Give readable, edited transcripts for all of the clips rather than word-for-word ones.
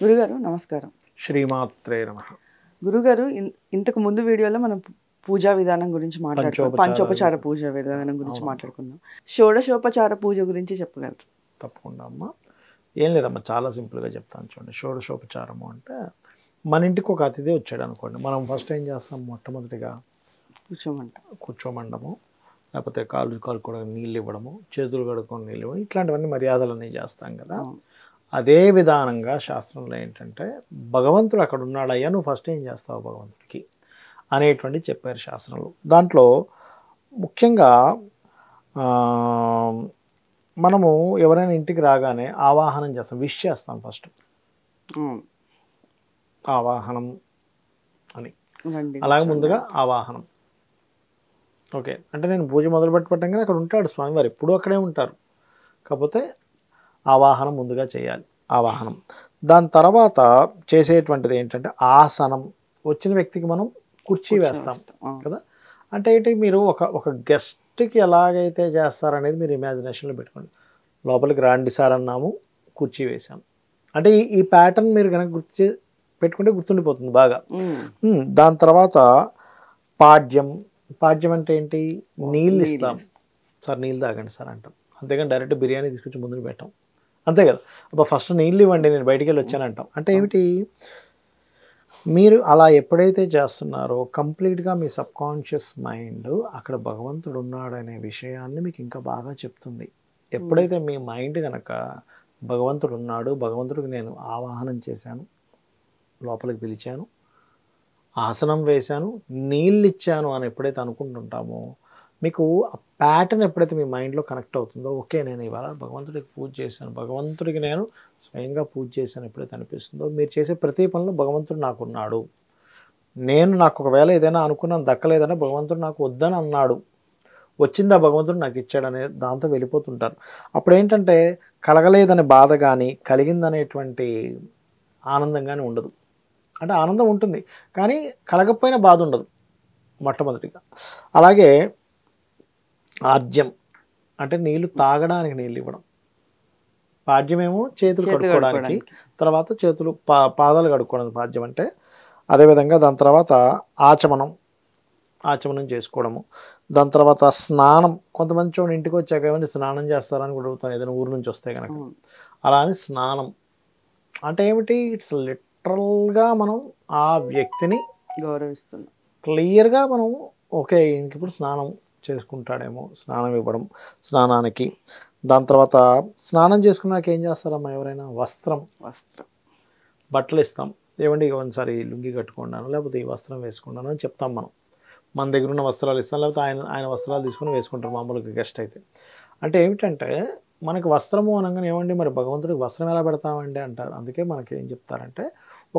గురుగారు నమస్కారం. శ్రీమాత్రే నమః. గురుగారు ఇంతకు ముందు వీడియోలో మనం పూజా విధానం గురించి మాట్లాడుకున్నాం. పంచోపచార పూజ విధానం గురించి మాట్లాడుకున్నాం. షోడశోపచార పూజ గురించి చెప్పగలరు? తప్పకుండా అమ్మా. ఏం లేదమ్మా, చాలా సింపుల్గా చెప్తాను చూడండి. షోడశోపచారము అంటే మన ఇంటికి ఒక అతిథి వచ్చాడు అనుకోండి, మనం ఫస్ట్ ఏం చేస్తాం? మొట్టమొదటిగా కూర్చోమండము, లేకపోతే కాళ్ళు కడుక్కోవడానికి నీళ్ళు ఇవ్వడము, చేతులు కడుక్కొని నీళ్ళు ఇవ్వడం, ఇట్లాంటివన్నీ మర్యాదలన్నీ చేస్తాం కదా. అదే విధానంగా శాస్త్రంలో ఏంటంటే, భగవంతుడు అక్కడ ఉన్నాడయ్యా, నువ్వు ఫస్ట్ ఏం చేస్తావు భగవంతుడికి అనేటువంటి చెప్పారు శాస్త్రంలో. దాంట్లో ముఖ్యంగా మనము ఎవరైనా ఇంటికి రాగానే ఆవాహనం చేస్తాం, విష్ చేస్తాం ఫస్ట్. ఆవాహనం అని అలాగే ముందుగా ఆవాహనం. ఓకే, అంటే నేను పూజ మొదలు పెట్టగానే అక్కడ ఉంటాడు స్వామివారు, ఎప్పుడూ అక్కడే ఉంటారు. కాకపోతే ఆవాహనం ముందుగా చేయాలి. ఆవాహనం దాని తర్వాత చేసేటువంటిది ఏంటంటే ఆసనం. వచ్చిన వ్యక్తికి మనం కుర్చీ వేస్తాం కదా. అంటే ఏంటి, మీరు ఒక గెస్ట్కి ఎలాగైతే చేస్తారనేది మీరు ఇమాజినేషన్లో పెట్టుకోండి. లోపలికి రాండి సార్ అన్నాము, కుర్చీ వేసాం. అంటే ఈ ప్యాటర్న్ మీరు కనుక పెట్టుకుంటే గుర్తుండిపోతుంది బాగా. దాని తర్వాత పాడ్యం. పాడ్యం అంటే ఏంటి? నీళ్ళు ఇస్తాం. సార్ నీళ్ళు తాగండి సార్ అంటాం, అంతేగాని డైరెక్ట్ బిర్యానీ తీసుకొచ్చి ముందుకు పెట్టాం, అంతే కదా. అబ్బా ఫస్ట్ నీళ్ళు ఇవ్వండి, నేను బయటికి వెళ్ళి వచ్చానంటాం. అంటే ఏమిటి, మీరు అలా ఎప్పుడైతే చేస్తున్నారో కంప్లీట్గా మీ సబ్కాన్షియస్ మైండ్ అక్కడ భగవంతుడు ఉన్నాడనే విషయాన్ని మీకు ఇంకా బాగా చెప్తుంది. ఎప్పుడైతే మీ మైండ్ కనుక భగవంతుడు ఉన్నాడు, భగవంతుడికి నేను ఆవాహనం చేశాను, లోపలికి పిలిచాను, ఆసనం వేశాను, నీళ్ళు ఇచ్చాను అని ఎప్పుడైతే అనుకుంటుంటామో, మీకు ఆ ప్యాటర్న్ ఎప్పుడైతే మీ మైండ్లో కనెక్ట్ అవుతుందో, ఓకే నేను ఇవాళ భగవంతుడికి పూజ చేశాను, భగవంతుడికి నేను స్వయంగా పూజ చేశాను ఎప్పుడైతే అనిపిస్తుందో, మీరు చేసే ప్రతి పనిలో భగవంతుడు నాకున్నాడు, నాకు ఒకవేళ ఏదైనా అనుకున్నాను దక్కలేదంటే భగవంతుడు నాకు వద్దని అన్నాడు, వచ్చిందా భగవంతుడు నాకు ఇచ్చాడనే దాంతో వెళ్ళిపోతుంటారు. అప్పుడు ఏంటంటే కలగలేదనే బాధ కానీ కలిగిందనేటువంటి ఆనందం కానీ ఉండదు. అంటే ఆనందం ఉంటుంది కానీ కలగకపోయినా బాధ ఉండదు మొట్టమొదటిగా. అలాగే ఆర్జ్యం అంటే నీళ్లు తాగడానికి నీళ్ళు ఇవ్వడం. పాడ్యమేమో చేతులు కడుక్కోవడానికి, తర్వాత చేతులు పాదాలు కడుక్కోవడానికి పాద్యం అంటే. అదేవిధంగా దాని తర్వాత ఆచమనం చేసుకోవడము. దాని తర్వాత స్నానం. కొంతమంది చూడండి ఇంటికి వచ్చాక ఏమైనా స్నానం చేస్తారని కూడా అడుగుతాను, ఏదైనా ఊరు నుంచి వస్తే కనుక. అలా అని స్నానం అంటే ఏమిటి, ఇట్స్ లిటరల్గా మనం ఆ వ్యక్తిని గౌరవిస్తున్నాం. క్లియర్గా మనం ఓకే ఇంక ఇప్పుడు స్నానం చేసుకుంటాడేమో, స్నానం ఇవ్వడం స్నానానికి. దాని తర్వాత స్నానం చేసుకున్నాక ఏం చేస్తారమ్మా ఎవరైనా? వస్త్రం బట్టలు ఇస్తాం. ఏమండి ఒకసారి లుంగి కట్టుకున్నాను, లేకపోతే ఈ వస్త్రం వేసుకున్నాను అని చెప్తాం. మన దగ్గర ఉన్న వస్త్రాలు ఇస్తాం, లేకపోతే ఆయన వస్త్రాలు తీసుకుని వేసుకుంటారు మామూలుగా గెస్ట్ అయితే. అంటే ఏమిటంటే మనకి వస్త్రము అనగానే ఏమండి మరి భగవంతుడికి వస్త్రం ఎలా పెడతామండి అంటారు. అందుకే మనకి ఏం చెప్తారంటే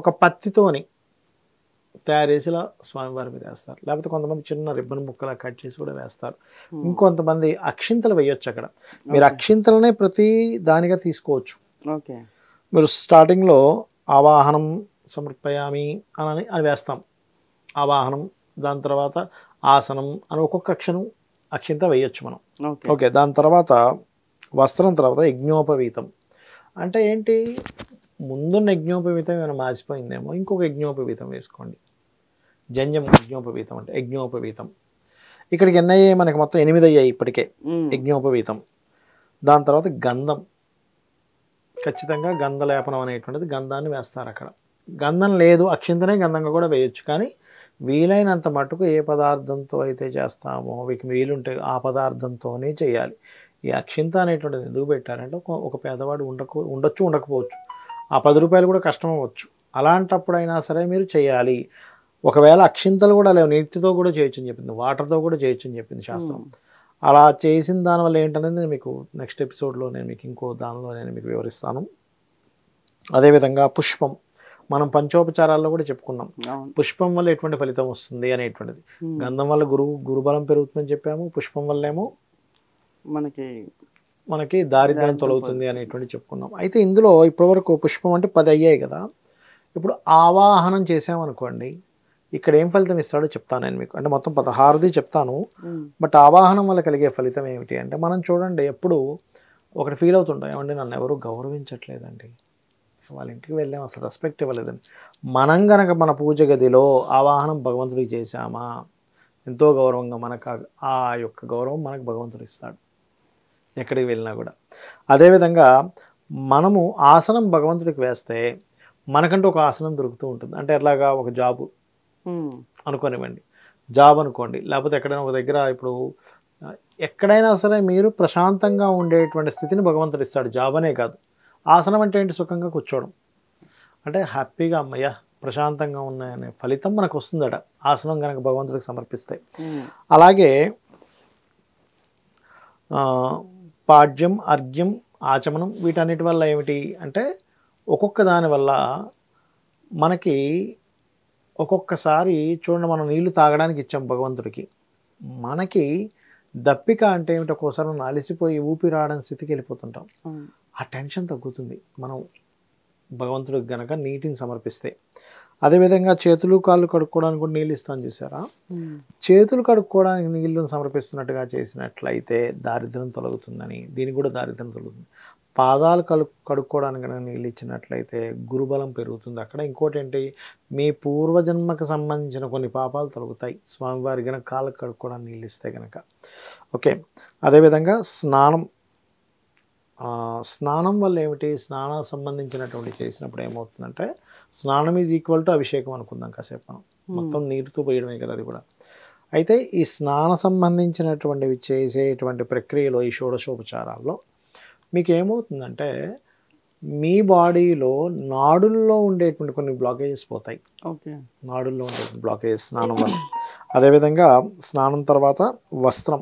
ఒక పత్తితోని తయారు చేసిలా స్వామివారి మీద వేస్తారు, లేకపోతే కొంతమంది చిన్న రిబ్బన్ ముక్కలా కట్ చేసి కూడా వేస్తారు. ఇంకొంతమంది అక్షింతలు వేయొచ్చు. అక్కడ మీరు అక్షింతలనే ప్రతి దానిగా తీసుకోవచ్చు. మీరు స్టార్టింగ్లో ఆవాహనం సమర్పయామి అని వేస్తాం, ఆవాహనం. దాని తర్వాత ఆసనం అని ఒక్కొక్క అక్షింత వేయొచ్చు మనం. ఓకే, దాని తర్వాత వస్త్రం, తర్వాత యజ్ఞోపవీతం. అంటే ఏంటి, ముందున్న యజ్ఞోపవీతం ఏమైనా మాసిపోయిందేమో, ఇంకొక యజ్ఞోపవీతం వేసుకోండి. జంజం యజ్ఞోపవీతం అంటే యజ్ఞోపవీతం. ఇక్కడికి ఎన్ని అయ్యాయి మనకి? మొత్తం 8 అయ్యాయి ఇప్పటికే యజ్ఞోపవీతం. దాని తర్వాత గంధం. ఖచ్చితంగా గంధలేపనం అనేటువంటిది గంధాన్ని వేస్తారు అక్కడ. గంధం లేదు, అక్షింతనే గంధంగా కూడా వేయొచ్చు. కానీ వీలైనంత మటుకు ఏ పదార్థంతో అయితే చేస్తామో వీకి వీలుంటే ఆ పదార్థంతోనే చేయాలి. ఈ అక్షింత అనేటువంటిది ఎందుకు పెట్టారంటే ఒక పేదవాడు ఉండొచ్చు ఉండకపోవచ్చు, ఆ 10 రూపాయలు కూడా కష్టం అవ్వచ్చు. అలాంటప్పుడైనా సరే మీరు చేయాలి. ఒకవేళ అక్షింతలు కూడా లేవు, నీటితో కూడా చేయొచ్చు అని చెప్పింది, వాటర్తో కూడా చేయొచ్చు అని చెప్పింది శాస్త్రం. అలా చేసిన దానివల్ల ఏంటనేది మీకు నెక్స్ట్ ఎపిసోడ్లో నేను మీకు ఇంకో దానిలో నేను మీకు వివరిస్తాను. అదేవిధంగా పుష్పం. మనం పంచోపచారాల్లో కూడా చెప్పుకున్నాం, పుష్పం వల్ల ఎటువంటి ఫలితం వస్తుంది అనేటువంటిది. గంధం వల్ల గురుబలం పెరుగుతుందని చెప్పాము, పుష్పం వల్ల ఏమో మనకి దారిద్ర్యం తొలగుతుంది అనేటువంటి చెప్పుకున్నాం. అయితే ఇందులో ఇప్పటివరకు పుష్పం అంటే 10 అయ్యాయి కదా. ఇప్పుడు ఆవాహనం చేసామనుకోండి, ఇక్కడ ఏం ఫలితం ఇస్తాడో చెప్తాను నేను మీకు. అంటే మొత్తం 16ది చెప్తాను, బట్ ఆవాహనం వల్ల కలిగే ఫలితం ఏమిటి అంటే, మనం చూడండి ఎప్పుడు ఒకటి ఫీల్ అవుతుంటాం, ఏమంటే నన్ను ఎవరు గౌరవించట్లేదండి, వాళ్ళ ఇంటికి వెళ్ళాం అసలు రెస్పెక్ట్ ఇవ్వలేదండి. మనం గనక మన పూజ గదిలో ఆవాహనం భగవంతుడికి చేశామా ఎంతో గౌరవంగా మనకు ఆ యొక్క గౌరవం మనకు భగవంతుడు ఇస్తాడు ఎక్కడికి వెళ్ళినా కూడా. అదేవిధంగా మనము ఆసనం భగవంతుడికి వేస్తే మనకంటూ ఒక ఆసనం దొరుకుతూ ఉంటుంది. అంటే ఎట్లాగా ఒక జాబు అనుకోనివ్వండి, జాబ్ అనుకోండి, లేకపోతే ఎక్కడైనా ఒక దగ్గర ఇప్పుడు ఎక్కడైనా సరే మీరు ప్రశాంతంగా ఉండేటువంటి స్థితిని భగవంతుడు ఇస్తాడు. జాబ్ అనే కాదు, ఆసనం అంటే ఏంటి, సుఖంగా కూర్చోవడం, అంటే హ్యాపీగా అమ్మయ్య ప్రశాంతంగా ఉన్నాయనే ఫలితం మనకు వస్తుందట ఆసనం కనుక భగవంతుడికి సమర్పిస్తే. అలాగే పాడ్యం, అర్ఘ్యం, ఆచమనం వీటన్నిటి వల్ల ఏమిటి అంటే ఒక్కొక్క దాని వల్ల మనకి ఒక్కొక్కసారి చూడండి, మనం నీళ్లు తాగడానికి ఇచ్చాం భగవంతుడికి, మనకి దప్పిక అంటే ఏమిటి, ఒక్కోసారి మనం అలసిపోయి ఊపిరాడని స్థితికి వెళ్ళిపోతుంటాం. ఆ టెన్షన్ తగ్గుతుంది మనం భగవంతుడికి గనక నీటిని సమర్పిస్తే. అదేవిధంగా చేతులు కాళ్ళు కడుక్కోవడానికి కూడా నీళ్ళు ఇస్తాను చూసారా, చేతులు కడుక్కోవడానికి నీళ్ళను సమర్పిస్తున్నట్టుగా చేసినట్లయితే దారిద్ర్యం తొలగుతుందని, దీనికి కూడా దారిద్ర్యం తొలగుతుంది. పాదాలు కడుక్కోవడానికి కనుక నీళ్ళు ఇచ్చినట్లయితే గురుబలం పెరుగుతుంది. అక్కడ ఇంకోటి ఏంటి, మీ పూర్వజన్మకు సంబంధించిన కొన్ని పాపాలు తొలగుతాయి స్వామివారి కనుక కాళ్ళకు కడుక్కోవడానికి నీళ్ళు ఇస్తే కనుక. ఓకే, అదేవిధంగా స్నానం వల్ల ఏమిటి, స్నానం సంబంధించినటువంటి చేసినప్పుడు ఏమవుతుందంటే, స్నానం ఈజ్ ఈక్వల్ టు అభిషేకం అనుకుందాం కాసేపు మనం, మొత్తం నీరుతో పోయడమే కదా అది కూడా. అయితే ఈ స్నాన సంబంధించినటువంటివి చేసేటువంటి ప్రక్రియలో ఈ షోడశోపచారాల్లో మీకు ఏమవుతుందంటే మీ బాడీలో నాడుల్లో ఉండేటువంటి కొన్ని బ్లాకేజెస్ పోతాయి. ఓకే, నాడుల్లో ఉండేటువంటి బ్లాకేజెస్ స్నానం వల్ల. అదేవిధంగా స్నానం తర్వాత వస్త్రం,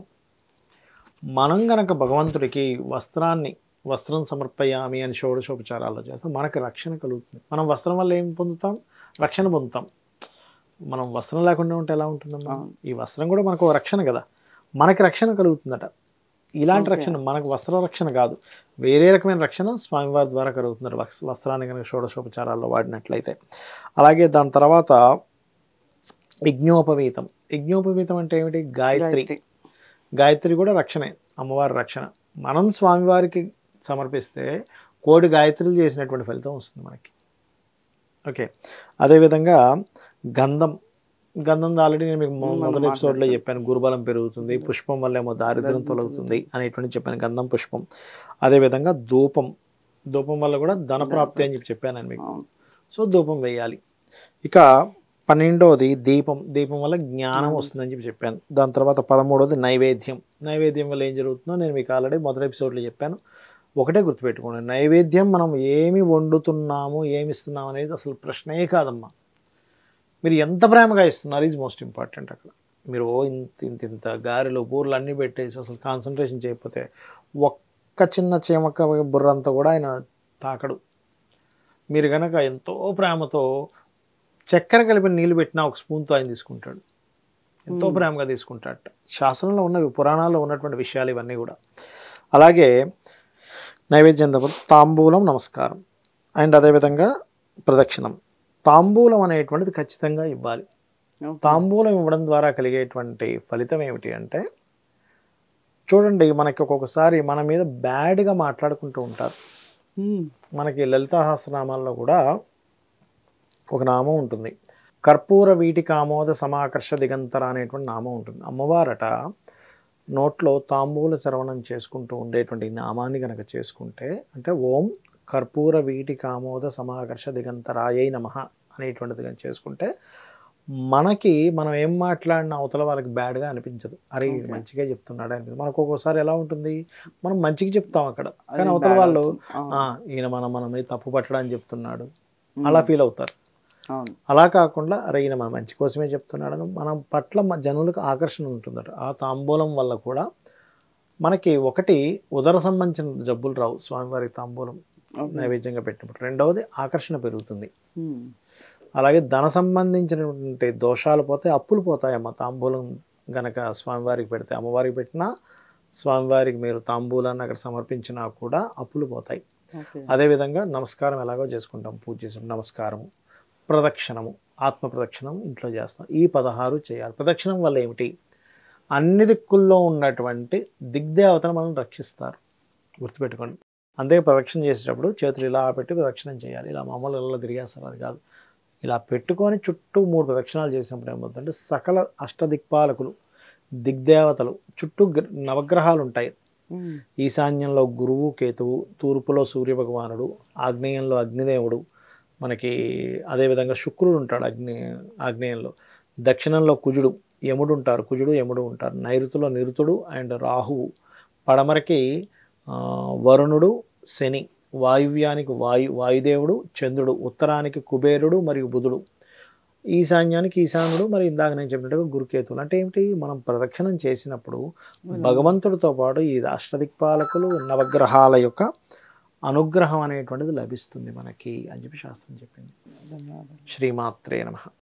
మనం గనక భగవంతుడికి వస్త్రం సమర్పయామి అని షోడశోపచారాల్లో చేస్తాం, మనకి రక్షణ కలుగుతుంది. మనం వస్త్రం వల్ల ఏం పొందుతాం, రక్షణ పొందుతాం. మనం వస్త్రం లేకుండా ఉంటే ఎలా ఉంటుందమ్మా, ఈ వస్త్రం కూడా మనకు రక్షణ కదా, మనకి రక్షణ కలుగుతుందట. ఇలాంటి రక్షణ మనకు వస్త్ర రక్షణ కాదు, వేరే రకమైన రక్షణ స్వామివారి ద్వారా కలుగుతున్నారు వస్త్రాన్ని కనుక షోడశోపచారాల్లో వాడినట్లయితే. అలాగే దాని తర్వాత యజ్ఞోపవీతం అంటే ఏమిటి, గాయత్రి కూడా రక్షణే, అమ్మవారి రక్షణ. మనం స్వామివారికి సమర్పిస్తే కోటి గాయత్రులు చేసినటువంటి ఫలితం వస్తుంది మనకి. ఓకే, అదేవిధంగా గంధం ఆల్రెడీ నేను మీకు మొదటి ఎపిసోడ్లో చెప్పాను, గురుబలం పెరుగుతుంది, పుష్పం వల్ల ఏమో దారిద్ర్యం తొలగుతుంది అనేటువంటి చెప్పాను, గంధం పుష్పం. అదేవిధంగా ధూపం వల్ల కూడా ధనప్రాప్తి అని చెప్పాను నేను మీకు. సో ధూపం వేయాలి. ఇక 12వది దీపం వల్ల జ్ఞానం వస్తుందని చెప్పాను. దాని తర్వాత 13వది నైవేద్యం వల్ల ఏం జరుగుతుందో నేను మీకు ఆల్రెడీ మొదటి ఎపిసోడ్లో చెప్పాను. ఒకటే గుర్తుపెట్టుకోండి, నైవేద్యం మనం ఏమి వండుతున్నాము ఏమి ఇస్తున్నాము అనేది అసలు ప్రశ్నే కాదమ్మా. మీరు ఎంత ప్రేమగా ఇస్తున్నారు ఈజ్ మోస్ట్ ఇంపార్టెంట్. అక్కడ మీరు ఇంత గారెలు బూర్లు అన్నీ పెట్టేసి అసలు కాన్సన్ట్రేషన్ చేయకపోతే ఒక్క చిన్న చీమక బుర్ర అంతా కూడా ఆయన తాకడు. మీరు కనుక ఎంతో ప్రేమతో చక్కెర కలిపిన నీళ్ళు పెట్టినా ఒక స్పూన్తో ఆయన తీసుకుంటాడు, ఎంతో ప్రేమగా తీసుకుంటాడట. శాస్త్రంలో ఉన్నవి, పురాణాల్లో ఉన్నటువంటి విషయాలు ఇవన్నీ కూడా. అలాగే నైవేద్యం తర్వాత తాంబూలం, నమస్కారం అండ్ అదేవిధంగా ప్రదక్షిణం. తాంబూలం అనేటువంటిది ఖచ్చితంగా ఇవ్వాలి. తాంబూలం ఇవ్వడం ద్వారా కలిగేటువంటి ఫలితం ఏమిటి అంటే, చూడండి మనకి ఒక్కొక్కసారి మన మీద బ్యాడ్గా మాట్లాడుకుంటూ ఉంటారు. మనకి లలితా సహస్రనామాల్లో కూడా ఒక నామం ఉంటుంది, కర్పూర వీటికామోద సమాకర్ష దిగంతర అనేటువంటి నామం ఉంటుంది. అమ్మవారట నోట్లో తాంబూల చరవణం చేసుకుంటూ ఉండేటువంటి నామాన్ని కనుక చేసుకుంటే, అంటే ఓం కర్పూర వీటికామోద సమాకర్ష దిగంతరాయై నమః అనేటువంటిది కానీ చేసుకుంటే మనం ఏం మాట్లాడినా అవతల వాళ్ళకి బ్యాడ్గా అనిపించదు. అరే మంచిగా చెప్తున్నాడు అనిపించదు. మనకు ఒక్కోసారి ఎలా ఉంటుంది, మనం మంచిగా చెప్తాం అక్కడ, కానీ అవతల వాళ్ళు ఈయన మన మీద తప్పు పట్టడానికి చెప్తున్నాడు అలా ఫీల్ అవుతారు. అలా కాకుండా అరే ఈయన మన మంచి కోసమే చెప్తున్నాడు, మనం పట్ల జనులకు ఆకర్షణ ఉంటుందట. ఆ తాంబూలం వల్ల కూడా మనకి ఒకటి ఉదర సంబంధించిన జబ్బులు రావు స్వామివారికి తాంబూలం నైవేద్యంగా పెట్టినప్పుడు. రెండవది ఆకర్షణ పెరుగుతుంది. అలాగే ధన సంబంధించినటువంటి దోషాలు పోతాయి, అప్పులు పోతాయమ్మ తాంబూలం గనక స్వామివారికి పెడితే. అమ్మవారికి పెట్టినా స్వామివారికి మీరు తాంబూలాన్ని అక్కడ సమర్పించినా కూడా అప్పులు పోతాయి. అదేవిధంగా నమస్కారం ఎలాగో చేసుకుంటాం, పూజ చేసాం, నమస్కారము, ప్రదక్షిణము, ఆత్మ ప్రదక్షిణం ఇంట్లో చేస్తాం. ఈ 16 చేయాలి. ప్రదక్షిణం వల్ల ఏమిటి, అన్ని దిక్కుల్లో ఉన్నటువంటి దిగ్దేవతను మనం రక్షిస్తారు, గుర్తుపెట్టుకోండి. అంతే ప్రదక్షిణ చేసేటప్పుడు చేతులు ఇలా పెట్టి ప్రదక్షిణం చేయాలి. ఇలా మామూలు ఇలా తిరిగేస్తారు, అది కాదు. ఇలా పెట్టుకొని చుట్టూ 3 ప్రదక్షిణాలు చేసినప్పుడు ఏమవుతుందంటే సకల అష్టదిక్పాలకులు, దిగ్దేవతలు, చుట్టూ నవగ్రహాలు ఉంటాయి. ఈశాన్యంలో గురువు కేతువు, తూర్పులో సూర్యభగవానుడు, ఆగ్నేయంలో అగ్నిదేవుడు, మనకి అదేవిధంగా శుక్రుడు ఉంటాడు ఆగ్నేయంలో, దక్షిణంలో కుజుడు, యముడు ఉంటారు, కుజుడు యముడు ఉంటారు, నైరుతిలో నిరుతుడు అండ్ రాహువు, పడమరకి వరుణుడు శని, వాయువ్యానికి వాయుదేవుడు చంద్రుడు, ఉత్తరానికి కుబేరుడు మరియు బుధుడు, ఈశాన్యానికి ఈశానుడు, మరి ఇందాక నేను చెప్పినట్టుగా గురుకేతువులు. అంటే ఏమిటి, మనం ప్రదక్షిణం చేసినప్పుడు భగవంతుడితో పాటు ఈ అష్టదిక్పాలకులు నవగ్రహాల యొక్క అనుగ్రహం అనేటువంటిది లభిస్తుంది మనకి అని చెప్పి శాస్త్రం చెప్పింది. శ్రీమాత్రే నమః.